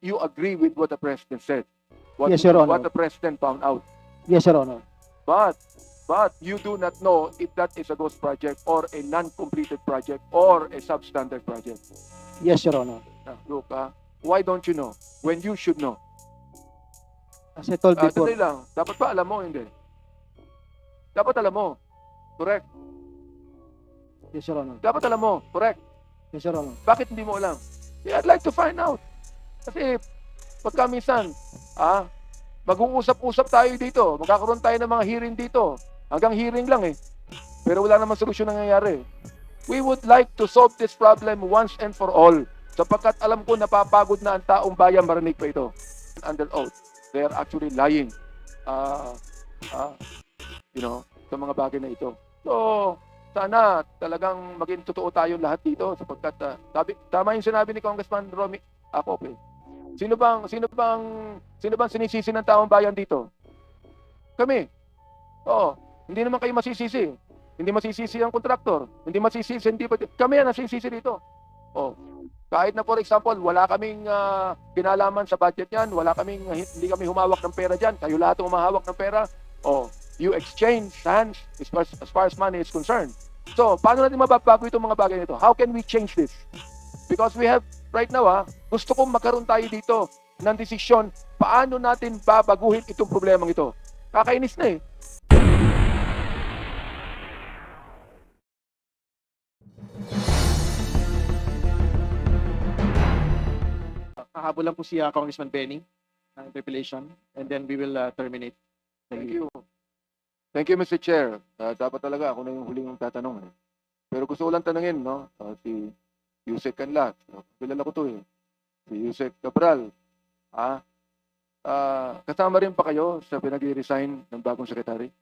you agree with what the president said? Yes, Your Honor. What the president found out. Yes, Your Honor. But you do not know if that is a ghost project or a non-completed project or a substandard project. Yes, Your Honor. Now, look, why don't you know when you should know? As I told before, Dali lang. Dapat ba alam mo? Hindi. Dapat alam mo. Correct. yes, Your Honor. Dapat alam mo. Correct. Yes, Your Honor. Bakit hindi mo alam? Yeah, I'd like to find out. Kasi pagka minsan, mag-uusap-usap tayo dito. Magkakaroon tayo ng mga hearing dito. Hanggang hearing lang eh. Pero wala namang solusyon nangyayari. We would like to solve this problem once and for all. Sapagkat alam ko napapagod na ang taong bayan marinig pa ito. Under oath, they are actually lying. Sa mga bagay na ito. So, sana talagang maging totoo tayo lahat dito sapagkat tama yung sinabi ni Congressman Romy Acope. Sino bang sinisisi ng taong bayan dito? Kami. Oo, hindi naman kayo masisisi. Hindi masisisi ang kontraktor. Hindi masisisi, kami ang nasisisi dito. Oh. Kahit na for example, wala kaming kinalaman sa budget niyan, hindi kami humawak ng pera diyan, kayo lahat ang humahawak ng pera. Oh, you exchange hands as far as money is concerned. So, paano natin mababago itong mga bagay nito? How can we change this? Because we have, right now, gusto kong magkaroon tayo dito ng desisyon, paano natin babaguhin itong problemang ito? Kakainis na eh. Hahabol lang po si Congressman Benny ng interpellation and then we will terminate. Thank you. Thank you, Mr. Chair. Dapat talaga ako na yung huling tatanong. Pero gusto ko lang tanungin, no? Si Yusek Canlat. Kilala ko to eh. Si Yusek Cabral. Kasama rin pa kayo sa pinag-resign ng bagong secretary?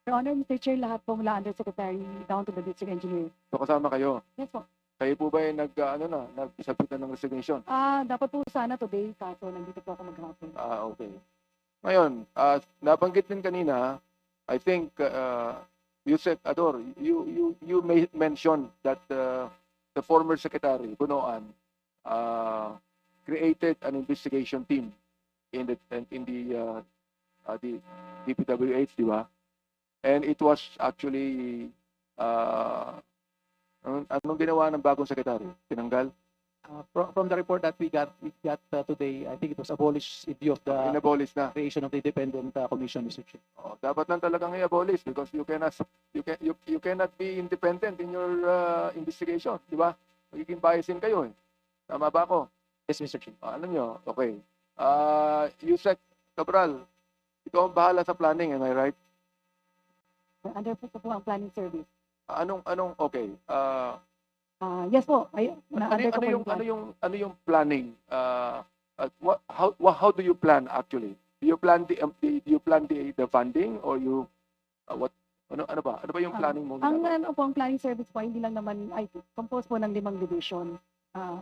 Your Honor, Mr. Chair, lahat po mula Undersecretary down to the District Engineer. So kasama kayo? Yes po. Kayo po ba yung nag-submit na ng resignation? Dapat po sana today, kaso nandito po ako maghapon. Okay. Ngayon, nabanggit din kanina, I think, Yusek Ador, you may mention that the former secretary, Bunoan, created an investigation team in the DPWH, di ba? And it was actually, anong ginawa ng bagong secretary? Tinanggal? From the report that we got today, I think it was abolished in view of the Inabolish na. creation of the independent commission, Mr. Chair. Dapat lang talagang i-abolish because you cannot be independent in your investigation, di ba? Magiging biasin kayo eh. Tama ba ako? Yes, Mr. Chair. Alam nyo, okay. Yusek Cabral, ikaw ang bahala sa planning, am I right? Under po ang planning service. Okay. Yes po. Under ko po yung plan. Ano yung planning? How do you plan actually? Do you plan the funding or you ano ba yung planning mo? Ang planning service po, hindi lang naman, composed po ng 5 division.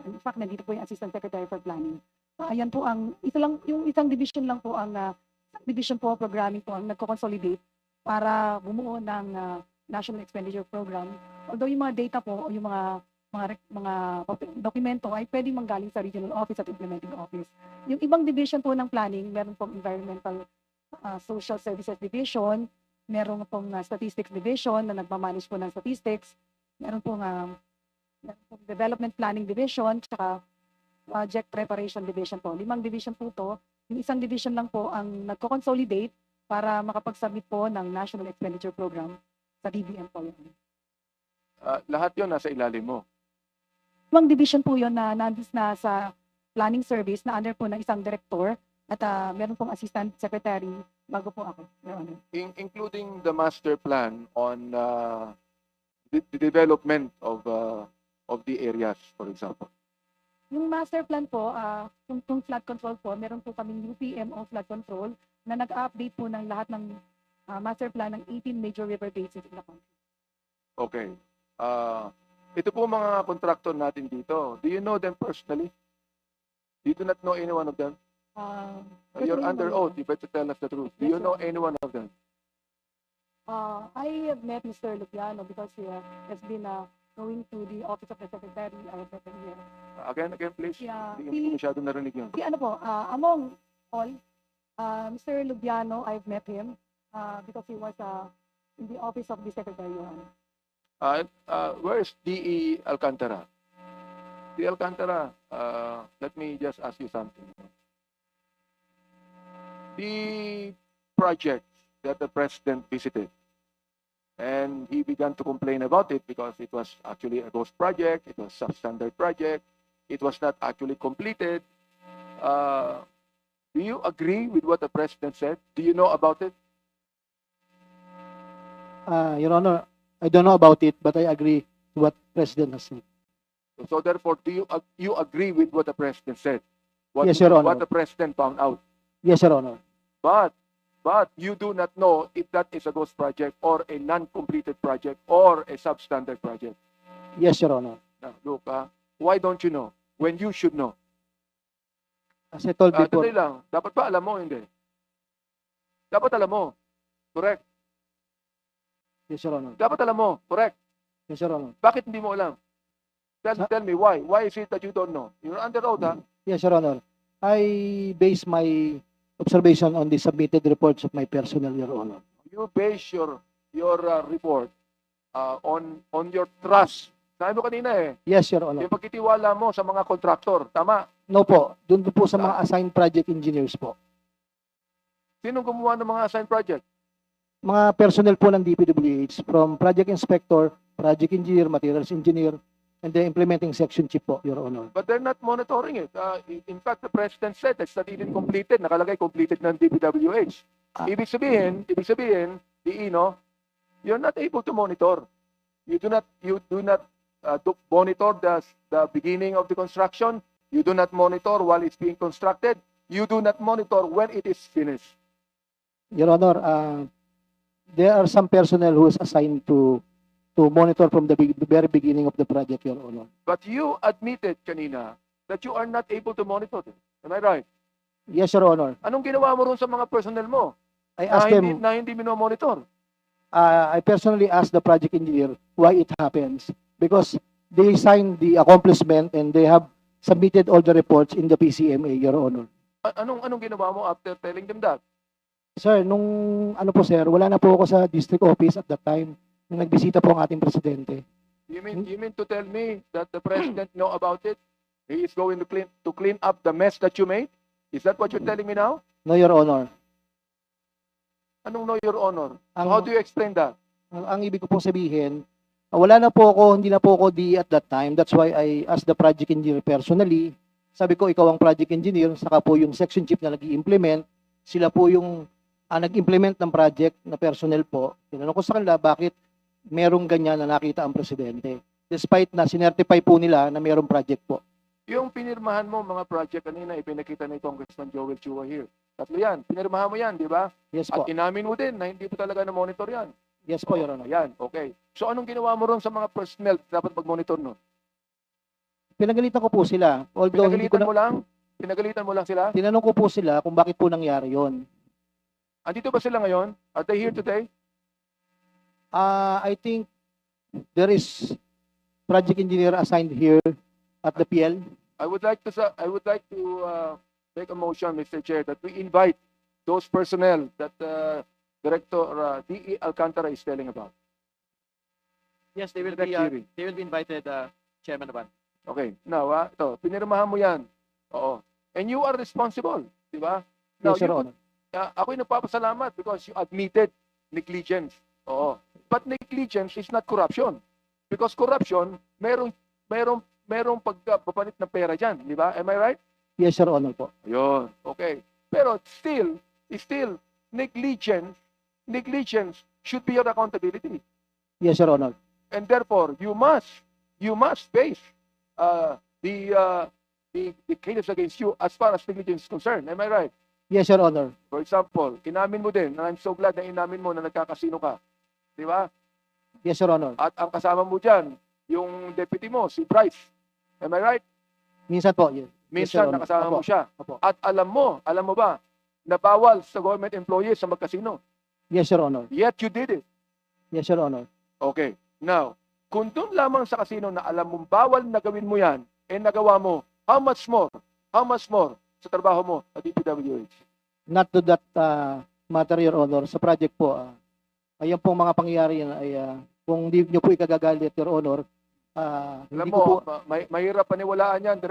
In fact, nandito po yung Assistant Secretary for Planning. Ayan po yung isang division lang po division po programming po ang nagko-consolidate para bumuo ng National Expenditure Program. Although yung mga data po o yung mga dokumento ay pwedeng manggaling sa Regional Office at Implementing Office. Yung ibang division po ng planning, meron pong Environmental Social Services Division, meron pong Statistics Division na nagmamanage po ng statistics, meron pong Development Planning Division, tsaka Project Preparation Division po. 5 division po to. Yung isang division lang po ang nagko-consolidate para makapag-submit po ng National Expenditure Program sa DBM po yun. Lahat yon nasa ilalim mo. 5 division po yun na nandis na sa planning service na under po ng isang director at meron pong assistant secretary bago po ako. Including the master plan on the development of the areas, for example. Yung master plan po, yung flood control po, meron po kaming UPMO flood control na nag-update po ng lahat ng master plan ng 18 major river basins in the country. Okay. Ito po mga contractor natin dito. Do you know them personally? You do not know any one of them? You're under oath. You better tell us the truth. Do you know any one of them? I have met Mr. Lupiano because he has been going to the office of the secretary, our secretary. Again, please. Yeah, Hindi ko masyado narinig yun. si ano po, among all, Mr. Lubiano, I've met him because he was in the office of the secretary. Your Honor. Where is DE Alcantara? DE Alcantara, let me just ask you something. The project that the president visited, and he began to complain about it because it was actually a ghost project, it was substandard project, it was not actually completed. Do you agree with what the president said? Do you know about it? Your Honor, I don't know about it, but I agree to what President has said. So therefore, do you agree with what the president said? Yes, Your Honor. What the president found out. Yes, Your Honor. But you do not know if that is a ghost project or a non-completed project or a substandard project. Yes, Your Honor. Now, look, why don't you know when you should know? As I told before, Dali lang. Dapat ba alam mo? Hindi. Dapat alam mo. Correct. yes, Your Honor. Dapat alam mo. Correct. Yes, Your Honor. Bakit hindi mo alam? Tell me why. Why is it that you don't know? You're under oath, ha? Yes, Your Honor. I base my observation on the submitted reports of my personnel, Your Honor. You base your report on your trust. Sabi mo kanina Yes, Your Honor. yung pagkitiwala mo sa mga kontraktor. Tama. No po, doon po sa mga assigned project engineers po. Sinong gumawa ng mga assigned project? Mga personnel po ng DPWH from project inspector, project engineer, materials engineer, and the implementing section chief po, Your Honor. But they're not monitoring it. In fact, the president said it's not even completed. Nakalagay completed ng DPWH. Ibig sabihin, you're not able to monitor. You do not monitor the beginning of the construction. You do not monitor while it's being constructed. You do not monitor when it is finished. Your Honor, there are some personnel who is assigned to monitor from the very beginning of the project, Your Honor. But you admitted kanina that you are not able to monitor it. Am I right? Yes, Your Honor. Anong ginawa mo ron sa mga personnel mo I asked them, na hindi minomonitor? I personally asked the project engineer why it happens. Because they signed the accomplishment and they have submitted all the reports in the PCMA, Your Honor. Anong ginawa mo after telling them that? Sir, sir, wala na po ako sa district office at that time nung nagbisita po ang ating presidente. You mean to tell me that the president know about it? He is going to clean up the mess that you made? Is that what you're telling me now? No, Your Honor. Anong know your honor? How do you explain that? Ang ibig ko pong sabihin, wala na po ako, hindi na po ako di at that time. That's why I asked the project engineer personally. Sabi ko, ikaw ang project engineer, saka po yung section chief na nag-i-implement. Sila po yung nag-implement ng project na personnel po. Tinanong ko sa kanila, bakit merong ganyan na nakita ang presidente? Despite na sinertify po nila na merong project po. Yung pinirmahan mo mga project kanina, ipinakita ni Congressman Joel Chua here. Tatlo yan. Pinirmahan mo yan, di ba? Yes At po. inamin mo din na hindi po talaga na-monitor yan. Yes po, Your Honor. Yan, okay. So anong ginawa mo ron sa mga personnel dapat mag-monitor nun? Pinagalitan ko po sila. Although hindi ko Pinagalitan mo lang sila? tinanong ko po sila kung bakit po nangyari yon. Andito ba sila ngayon? Are they here today? I think there is project engineer assigned here at the PL. I would like to make a motion, Mr. Chair, that we invite those personnel that Director DE Alcantara is telling about. Yes, they will Next be hearing. invited, Chairman Aban. Okay. Now, ito, pinirmahan mo yan. Oo. And you are responsible, di ba? Now, Yes, Your Honor. ako'y nagpapasalamat because you admitted negligence. Oo. But negligence is not corruption. Because corruption, merong pagpapalit ng pera dyan, di ba? Am I right? Yes, Your Honor po. Ayun. Okay. Pero still, negligence should be your accountability. Yes, Your Honor. And therefore, you must face the cases against you as far as negligence is concerned. Am I right? Yes, Your Honor. For example, inamin mo din, and I'm so glad na inamin mo na nagkakasino ka. Di ba? Yes, Your Honor. At ang kasama mo dyan, yung deputy mo, si Bryce. Am I right? Minsan po. Yes. Minsan Yes, Your Honor. nakasama mo Opo. siya. Opo. At alam mo ba, na bawal sa government employees sa magkasino. Yes, Your Honor. Yet you did it. Yes, Your Honor. Okay. Now, Kung doon lamang sa casino na alam mong bawal na gawin mo yan, nagawa mo, how much more sa trabaho mo at DPWH? Not to that matter, Your Honor. Sa project po, ayan pong mga pangyayari yan ay kung hindi nyo po ikagagalit, Your Honor, Alam hindi ko po, mo, mahirap paniwalaan yan,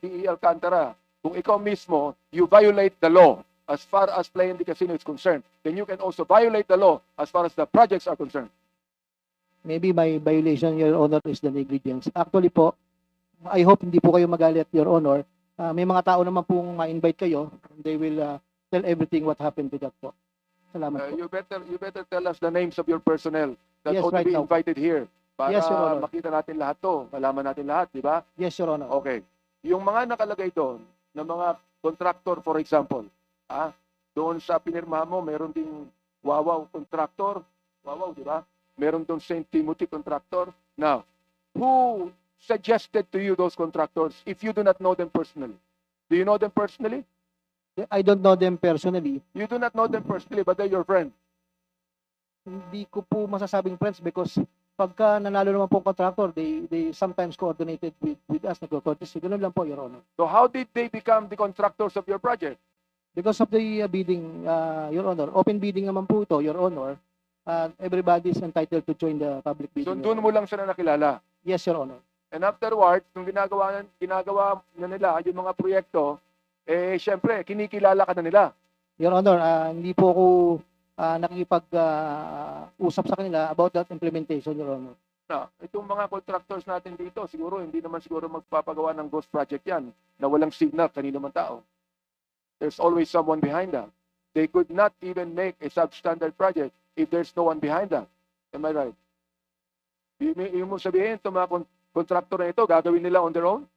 DE Alcantara. Kung ikaw mismo, you violate the law as far as playing the casino is concerned, then you can also violate the law as far as the projects are concerned. maybe my violation, Your Honor, is the negligence. Actually po, I hope hindi po kayo magalit, Your Honor. May mga tao naman pong ma-invite kayo. They will tell everything what happened to that po. Salamat po. You better tell us the names of your personnel that Yes, ought to right be now. invited here para Yes, Your Honor. makita natin lahat to, malaman natin lahat, di ba? Yes, Your Honor. Okay. Yung mga nakalagay doon, na mga contractor, for example, doon sa pinirmahan mo, meron ding Wawaw contractor, Wawaw, di ba? Meron doon St. Timothy contractor. Now, who suggested to you those contractors if you do not know them personally? Do you know them personally? I don't know them personally. You do not know them personally, but they're your friend. Hindi ko po masasabing friends because pagka nanalo naman pong contractor, they sometimes coordinated with us, nagko-courtesy. Ganun lang po, Your Honor. So how did they become the contractors of your project? Because of the bidding, Your Honor. Open bidding naman po ito, Your Honor. Everybody is entitled to join the public So bidding. doon mo lang sila nakilala. Yes, Your Honor. And afterwards, nung ginagawa na nila yung mga proyekto, syempre, kinikilala ka na nila. Your Honor, hindi po ako nakikipag-usap sa kanila about that implementation, Your Honor. Na, itong mga contractors natin dito, siguro, hindi naman siguro magpapagawa ng ghost project yan na walang signal kanino man tao. There's always someone behind that. They could not even make a substandard project if there's no one behind that. Am I right? Ibig mo sabihin, itong mga contractor na ito, gagawin nila on their own?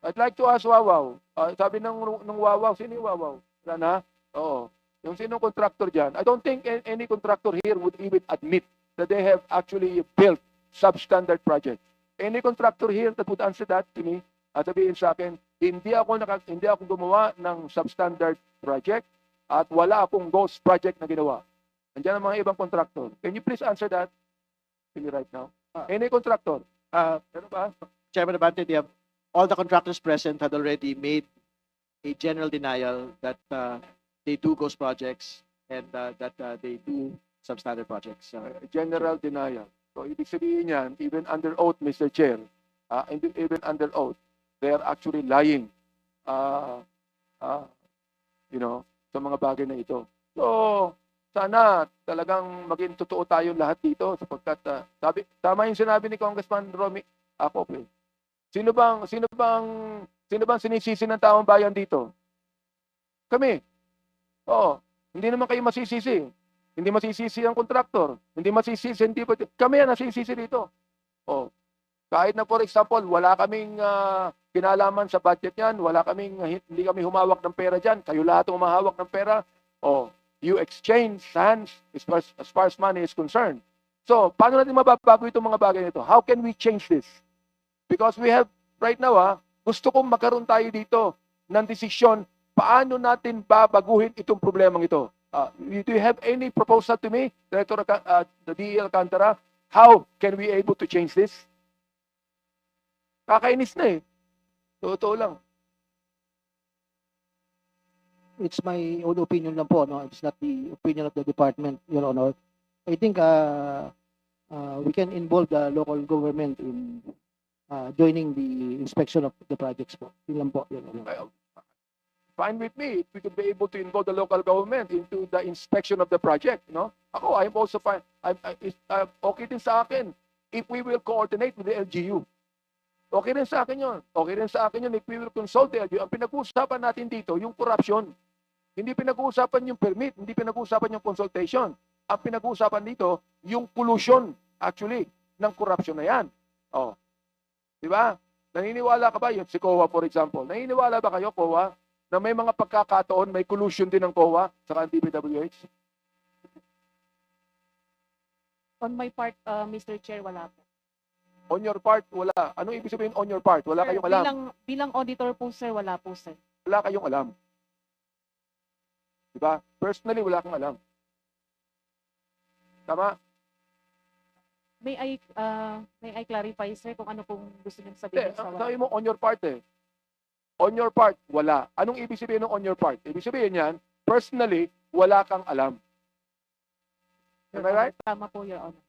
I'd like to ask Wawaw. Sabi ng Wawaw, sino yung Wawaw? Wala na? Oo. Yung sinong contractor dyan, I don't think any contractor here would even admit that they have actually built substandard projects. Any contractor here that would answer that to me, at sabihin sa akin, hindi ako gumawa ng substandard project at wala akong ghost project na ginawa. Andiyan ang mga ibang contractor. Can you please answer that to me right now? Any contractor? Ano ba? Chairman Abante, all the contractors present had already made a general denial that they do ghost projects and that they do substandard projects. General denial. So, ibig sabihin yan, even under oath, Mr. Chair, even under oath, they are actually lying, sa mga bagay na ito. So, sana talagang maging totoo tayong lahat dito sapagkat tama yung sinabi ni Congressman Romy Acop. Sino bang sinisisi ng taong bayan dito? Kami. Oo. Hindi naman kayo masisisi. Hindi masisisi ang kontraktor. Hindi masisisi, kami ang nasisisi dito. Oh. Kahit na for example, wala kaming kinalaman sa budget yan, hindi kami humawak ng pera dyan, kayo lahat ang humahawak ng pera, you exchange hands as far as money is concerned. So, paano natin mababago itong mga bagay nito? How can we change this? Because we have, right now, gusto kong magkaroon tayo dito ng desisyon, paano natin babaguhin itong problemang ito? Do you have any proposal to me, Director the DE Alcantara? How can we able to change this? Kakainis na eh. Totoo lang. It's my own opinion lang po, no? It's not the opinion of the department, Your Honor. I think we can involve the local government in joining the inspection of the projects po. Yun lang po, Your Honor. Well, fine with me if we could be able to involve the local government into the inspection of the project, Ako, I'm also fine. Okay din sa akin if we will coordinate with the LGU. Okay rin sa akin yun. Okay rin sa akin yun if we will consult the LGU. Ang pinag-uusapan natin dito, yung corruption. Hindi pinag-uusapan yung permit, hindi pinag-uusapan yung consultation. Ang pinag-uusapan dito, yung pollution, actually, ng corruption na yan. Di ba? Naniniwala ka ba yun? Si COA, for example. Naniniwala ba kayo, COA, na may mga pagkakataon, may collusion din ng COA sa DPWH? On my part, Mr. Chair, wala po. On your part, wala. Anong ibig sabihin on your part? Wala Sir, kayong alam. bilang auditor po, sir, wala po, sir. Wala kayong alam. Diba? Personally, wala kang alam. Tama? may I clarify, sir, kung ano pong gusto niyo sabihin sa Sabi mo on your part eh. On your part, wala. Anong ibig sabihin ng on your part? Ibig sabihin yan, personally, wala kang alam. Am I right? Tama po, Your Honor.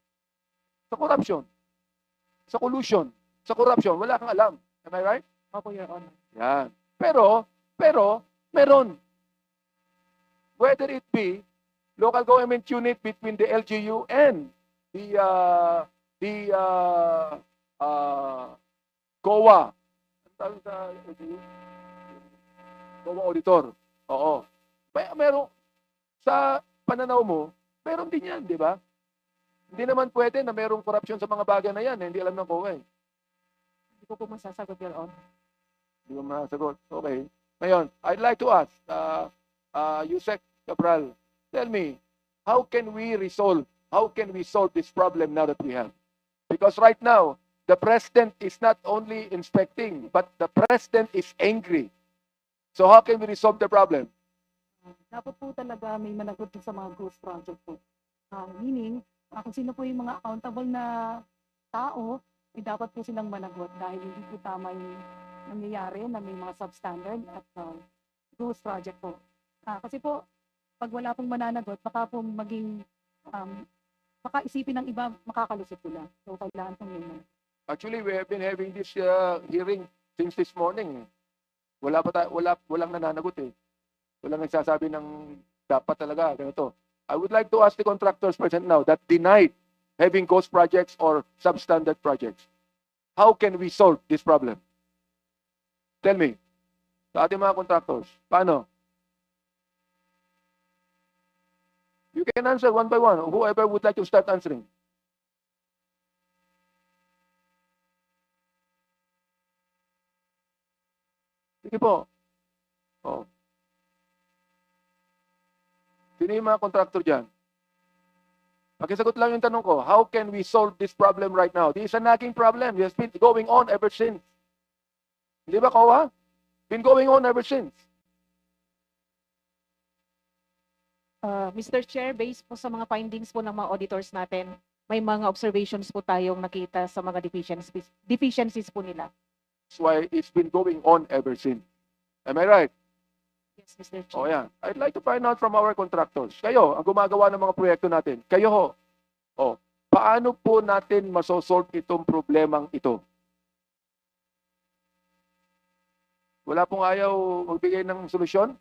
Sa corruption, sa collusion, sa corruption, wala kang alam. Am I right? Opo, Your Honor. Yan. Pero, meron. Whether it be local government unit between the LGU and the COA. Ang tawag sa LGU? COA auditor. Oo. Meron, sa pananaw mo, meron din yan, di ba? Hindi naman pwede na merong korupsyon sa mga bagay na yan. Hindi alam ng COA. Hindi ko po masasagot, Your Honor. Hindi mo masagot. Okay. Ngayon, I'd like to ask, Yusek Cabral, tell me, how can we solve this problem now that we have? Because right now, the president is not only inspecting, but the president is angry. So how can we resolve the problem? Dapat po talaga may managot din sa mga ghost project po. Meaning, kung sino po yung mga accountable na tao, dapat po silang managot dahil hindi po tama yung nangyayari na may mga substandard at ghost project po. Kasi po, pag wala pong mananagot, baka po maging, baka isipin ng iba, makakalusot sila. So, kailangan pong may managot. Actually, we have been having this hearing since this morning. Walang nananagot eh. Walang nagsasabi ng dapat talaga ganito. I would like to ask the contractors present now that denied having ghost projects or substandard projects. How can we solve this problem? Tell me. Sa ating mga contractors, paano? You can answer one by one. Whoever would like to start answering. Sige po. Oh. Sino yung mga contractor dyan? Pakisagot lang yung tanong ko, how can we solve this problem right now? This is a nagging problem. It has been going on ever since. Hindi ba, Kawa? Been going on ever since. Mr. Chair, based po sa mga findings po ng mga auditors natin, may mga observations po tayong nakita sa mga deficiencies po nila. That's why it's been going on ever since. Am I right? Yes, Mr. Chair. O yan. I'd like to find out from our contractors. Kayo, ang gumagawa ng mga proyekto natin. Kayo ho. O, paano po natin masosolve itong problemang ito? Wala pong ayaw magbigay ng solusyon?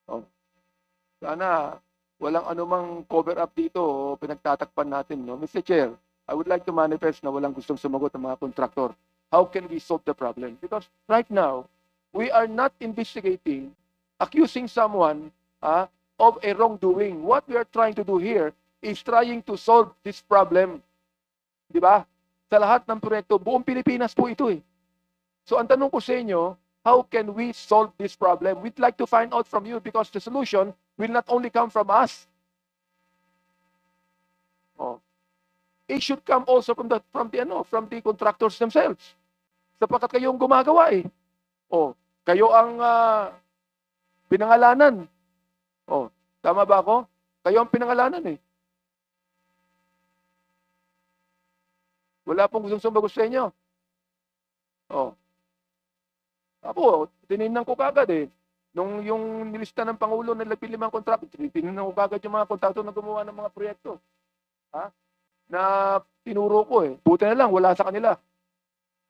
O, sana walang anumang cover up dito o pinagtatakpan natin. No? Mr. Chair, I would like to manifest na walang gustong sumagot ng mga kontraktor. How can we solve the problem? Because right now, we are not investigating, accusing someone of a wrongdoing. What we are trying to do here is trying to solve this problem. Di ba? Sa lahat ng proyekto, buong Pilipinas po ito eh. So ang tanong ko sa inyo, how can we solve this problem? We'd like to find out from you because the solution will not only come from us. Oh. It should come also from the contractors themselves. Sapagkat kayo ang gumagawa eh. Oh, kayo ang pinangalanan. Oh, tama ba ako? Kayo ang pinangalanan eh. Wala pong gustong sumagot sa inyo. Oh. Ako, tinignan ko kagad eh. Nung yung nilista ng Pangulo na 15 kontrakto, tinignan ko kagad yung mga kontrakto na gumawa ng mga proyekto. Na tinuro ko eh. Buti na lang, wala sa kanila.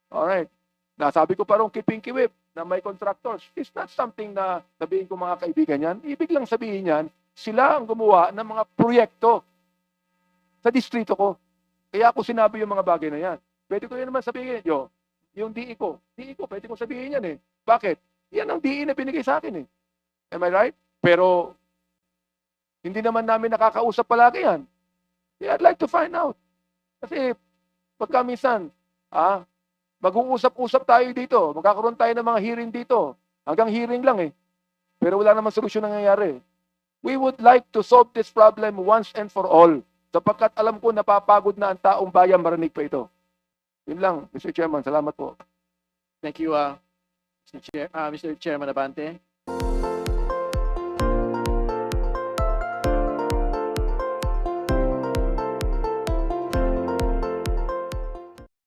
Alright. Nasabi ko parang kiping-kiwip na may contractors. It's not something na sabihin ko mga kaibigan yan. Ibig lang sabihin yan, sila ang gumawa ng mga proyekto sa distrito ko. Kaya ako sinabi yung mga bagay na yan. Pwede ko yun naman sabihin, yung DE ko, pwede ko sabihin yan eh. Bakit? Yan ang DE na binigay sa akin eh. Am I right? Pero, hindi naman namin nakakausap palagi yan. Yeah, I'd like to find out. Kasi, pagka minsan, mag-uusap-usap tayo dito, magkakaroon tayo ng mga hearing dito. Hanggang hearing lang eh. Pero wala namang solusyon na nangyayari. We would like to solve this problem once and for all. Sapagkat alam ko napapagod na ang taong bayan marinig pa ito. Yun lang, Mr. Chairman. Salamat po. Thank you, Mr. Chairman Abante.